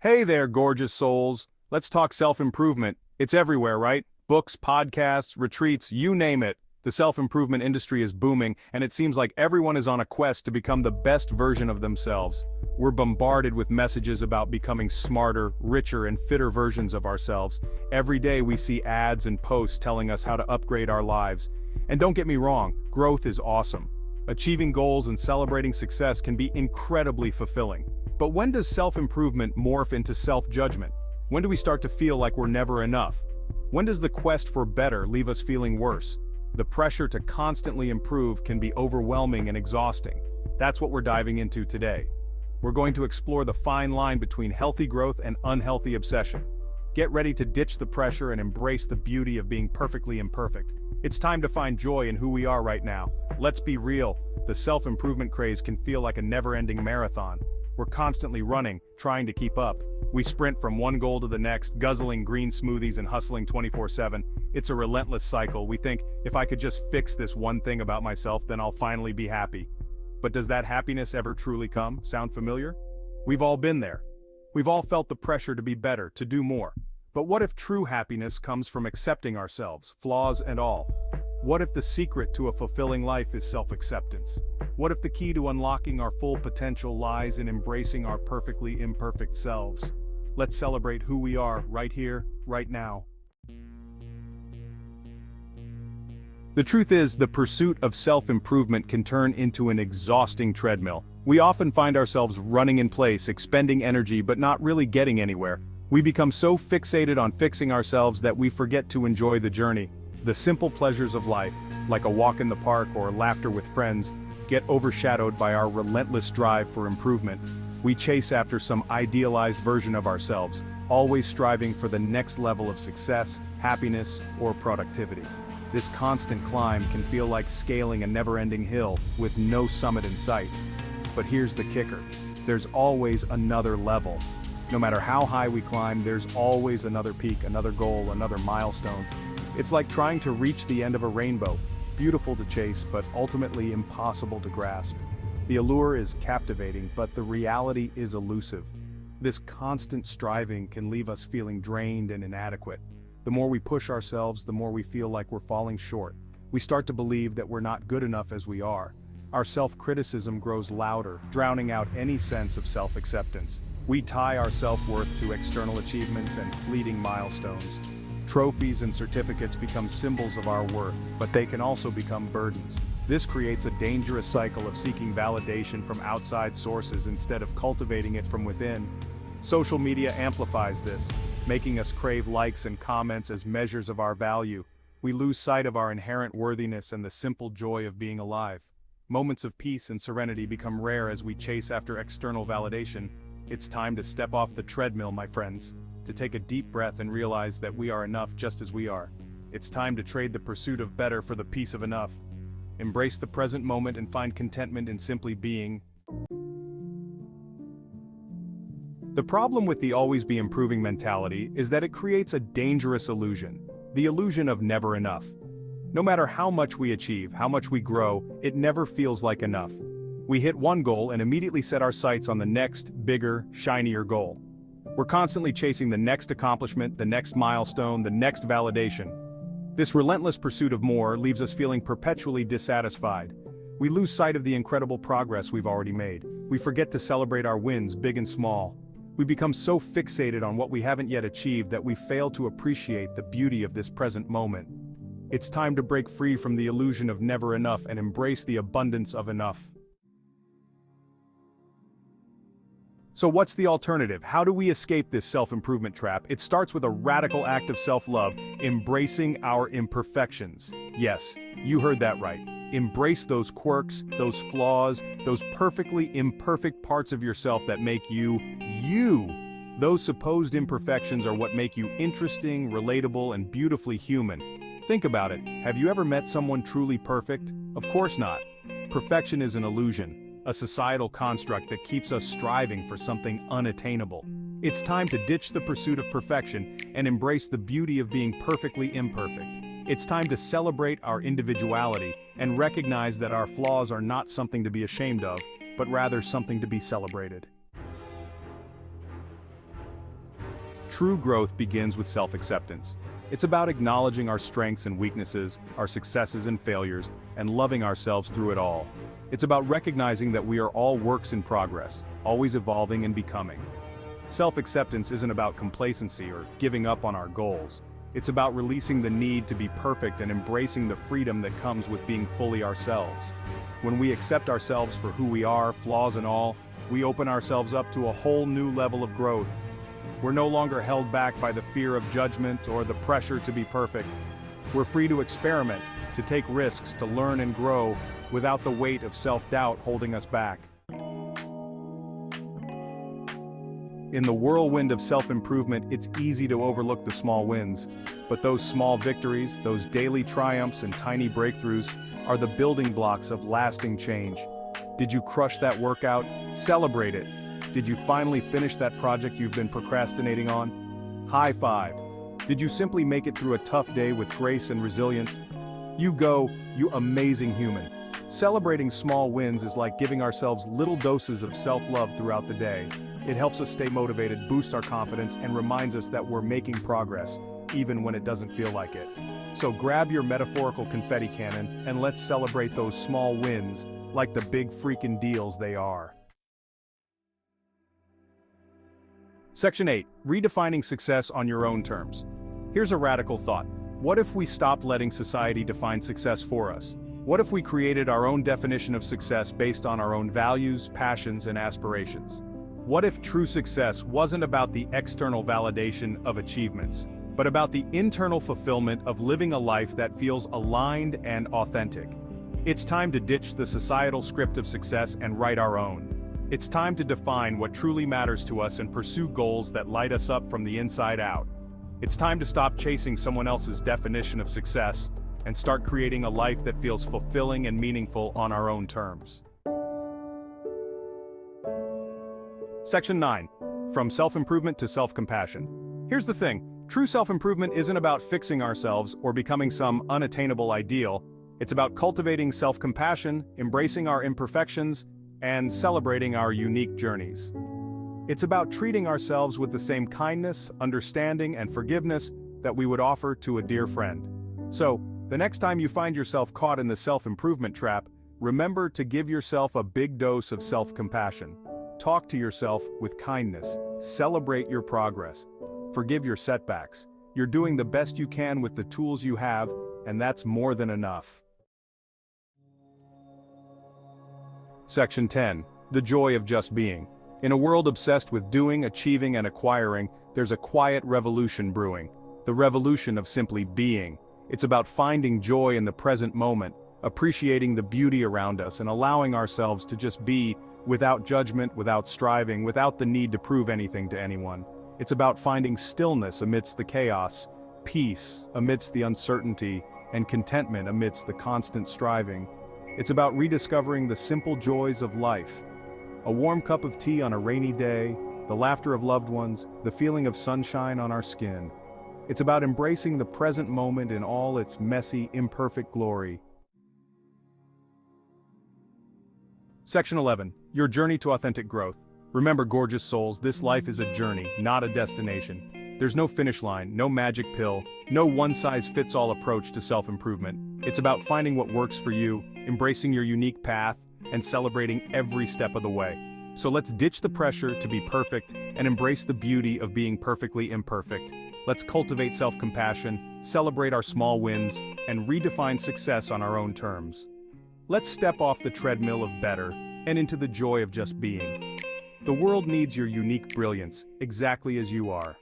Hey there, gorgeous souls. Let's talk self-improvement. It's everywhere, right? Books, podcasts, retreats, you name it. The self-improvement industry is booming, and it seems like everyone is on a quest to become the best version of themselves. We're bombarded with messages about becoming smarter, richer, and fitter versions of ourselves. Every day we see ads and posts telling us how to upgrade our lives. And don't get me wrong, growth is awesome. Achieving goals and celebrating success can be incredibly fulfilling. But when does self-improvement morph into self-judgment? When do we start to feel like we're never enough? When does the quest for better leave us feeling worse? The pressure to constantly improve can be overwhelming and exhausting. That's what we're diving into today. We're going to explore the fine line between healthy growth and unhealthy obsession. Get ready to ditch the pressure and embrace the beauty of being perfectly imperfect. It's time to find joy in who we are right now. Let's be real, the self-improvement craze can feel like a never-ending marathon. We're constantly running, trying to keep up. We sprint from one goal to the next, guzzling green smoothies and hustling 24/7. It's a relentless cycle. We think, if I could just fix this one thing about myself, then I'll finally be happy. But does that happiness ever truly come? Sound familiar? We've all been there. We've all felt the pressure to be better, to do more. But what if true happiness comes from accepting ourselves, flaws and all? What if the secret to a fulfilling life is self-acceptance? What if the key to unlocking our full potential lies in embracing our perfectly imperfect selves? Let's celebrate who we are right here, right now. The truth is, the pursuit of self-improvement can turn into an exhausting treadmill. We often find ourselves running in place, expending energy, but not really getting anywhere. We become so fixated on fixing ourselves that we forget to enjoy the journey. The simple pleasures of life, like a walk in the park or laughter with friends, get overshadowed by our relentless drive for improvement. We chase after some idealized version of ourselves, always striving for the next level of success, happiness, or productivity. This constant climb can feel like scaling a never-ending hill with no summit in sight. But here's the kicker. There's always another level. No matter how high we climb, there's always another peak, another goal, another milestone. It's like trying to reach the end of a rainbow. Beautiful to chase, but ultimately impossible to grasp. The allure is captivating, but the reality is elusive. This constant striving can leave us feeling drained and inadequate. The more we push ourselves, the more we feel like we're falling short. We start to believe that we're not good enough as we are. Our self-criticism grows louder, drowning out any sense of self-acceptance. We tie our self-worth to external achievements and fleeting milestones. Trophies and certificates become symbols of our worth, but they can also become burdens. This creates a dangerous cycle of seeking validation from outside sources instead of cultivating it from within. Social media amplifies this, making us crave likes and comments as measures of our value. We lose sight of our inherent worthiness and the simple joy of being alive. Moments of peace and serenity become rare as we chase after external validation. It's time to step off the treadmill, my friends. To take a deep breath and realize that we are enough just as we are. It's time to trade the pursuit of better for the peace of enough. Embrace the present moment and find contentment in simply being. The problem with the always be improving mentality is that it creates a dangerous illusion, the illusion of never enough. No matter how much we achieve, how much we grow, it never feels like enough. We hit one goal and immediately set our sights on the next, bigger, shinier goal. We're constantly chasing the next accomplishment, the next milestone, the next validation. This relentless pursuit of more leaves us feeling perpetually dissatisfied. We lose sight of the incredible progress we've already made. We forget to celebrate our wins, big and small. We become so fixated on what we haven't yet achieved that we fail to appreciate the beauty of this present moment. It's time to break free from the illusion of never enough and embrace the abundance of enough. So what's the alternative? How do we escape this self-improvement trap? It starts with a radical act of self-love, embracing our imperfections. Yes, you heard that right. Embrace those quirks, those flaws, those perfectly imperfect parts of yourself that make you, you. Those supposed imperfections are what make you interesting, relatable, and beautifully human. Think about it. Have you ever met someone truly perfect? Of course not. Perfection is an illusion. A societal construct that keeps us striving for something unattainable. It's time to ditch the pursuit of perfection and embrace the beauty of being perfectly imperfect. It's time to celebrate our individuality and recognize that our flaws are not something to be ashamed of, but rather something to be celebrated. True growth begins with self-acceptance. It's about acknowledging our strengths and weaknesses, our successes and failures, and loving ourselves through it all. It's about recognizing that we are all works in progress, always evolving and becoming. Self-acceptance isn't about complacency or giving up on our goals. It's about releasing the need to be perfect and embracing the freedom that comes with being fully ourselves. When we accept ourselves for who we are, flaws and all, we open ourselves up to a whole new level of growth. We're no longer held back by the fear of judgment or the pressure to be perfect. We're free to experiment, to take risks, to learn and grow, without the weight of self-doubt holding us back. In the whirlwind of self-improvement, it's easy to overlook the small wins. But those small victories, those daily triumphs and tiny breakthroughs, are the building blocks of lasting change. Did you crush that workout? Celebrate it. Did you finally finish that project you've been procrastinating on? High five. Did you simply make it through a tough day with grace and resilience? You go, you amazing human. Celebrating small wins is like giving ourselves little doses of self-love throughout the day. It helps us stay motivated, boosts our confidence, and reminds us that we're making progress, even when it doesn't feel like it. So grab your metaphorical confetti cannon and let's celebrate those small wins like the big freaking deals they are. Section 8. Redefining success on your own terms. Here's a radical thought. What if we stopped letting society define success for us? What if we created our own definition of success based on our own values, passions, and aspirations? What if true success wasn't about the external validation of achievements, but about the internal fulfillment of living a life that feels aligned and authentic? It's time to ditch the societal script of success and write our own. It's time to define what truly matters to us and pursue goals that light us up from the inside out. It's time to stop chasing someone else's definition of success and start creating a life that feels fulfilling and meaningful on our own terms. Section 9. From self-improvement to self-compassion. Here's the thing. True self-improvement isn't about fixing ourselves or becoming some unattainable ideal. It's about cultivating self-compassion, embracing our imperfections, and celebrating our unique journeys. It's about treating ourselves with the same kindness, understanding, and forgiveness that we would offer to a dear friend. So, the next time you find yourself caught in the self-improvement trap, remember to give yourself a big dose of self-compassion. Talk to yourself with kindness. Celebrate your progress. Forgive your setbacks. You're doing the best you can with the tools you have, and that's more than enough. Section 10. The joy of just being. In a world obsessed with doing, achieving, and acquiring, there's a quiet revolution brewing. The revolution of simply being. It's about finding joy in the present moment, appreciating the beauty around us, and allowing ourselves to just be, without judgment, without striving, without the need to prove anything to anyone. It's about finding stillness amidst the chaos, peace amidst the uncertainty, and contentment amidst the constant striving. It's about rediscovering the simple joys of life. A warm cup of tea on a rainy day, the laughter of loved ones, the feeling of sunshine on our skin. It's about embracing the present moment in all its messy, imperfect glory. Section 11. Your journey to authentic growth. Remember, gorgeous souls, this life is a journey, not a destination. There's no finish line, no magic pill, no one-size-fits-all approach to self-improvement. It's about finding what works for you, embracing your unique path, and celebrating every step of the way. So let's ditch the pressure to be perfect and embrace the beauty of being perfectly imperfect. Let's cultivate self-compassion, celebrate our small wins, and redefine success on our own terms. Let's step off the treadmill of better and into the joy of just being. The world needs your unique brilliance, exactly as you are.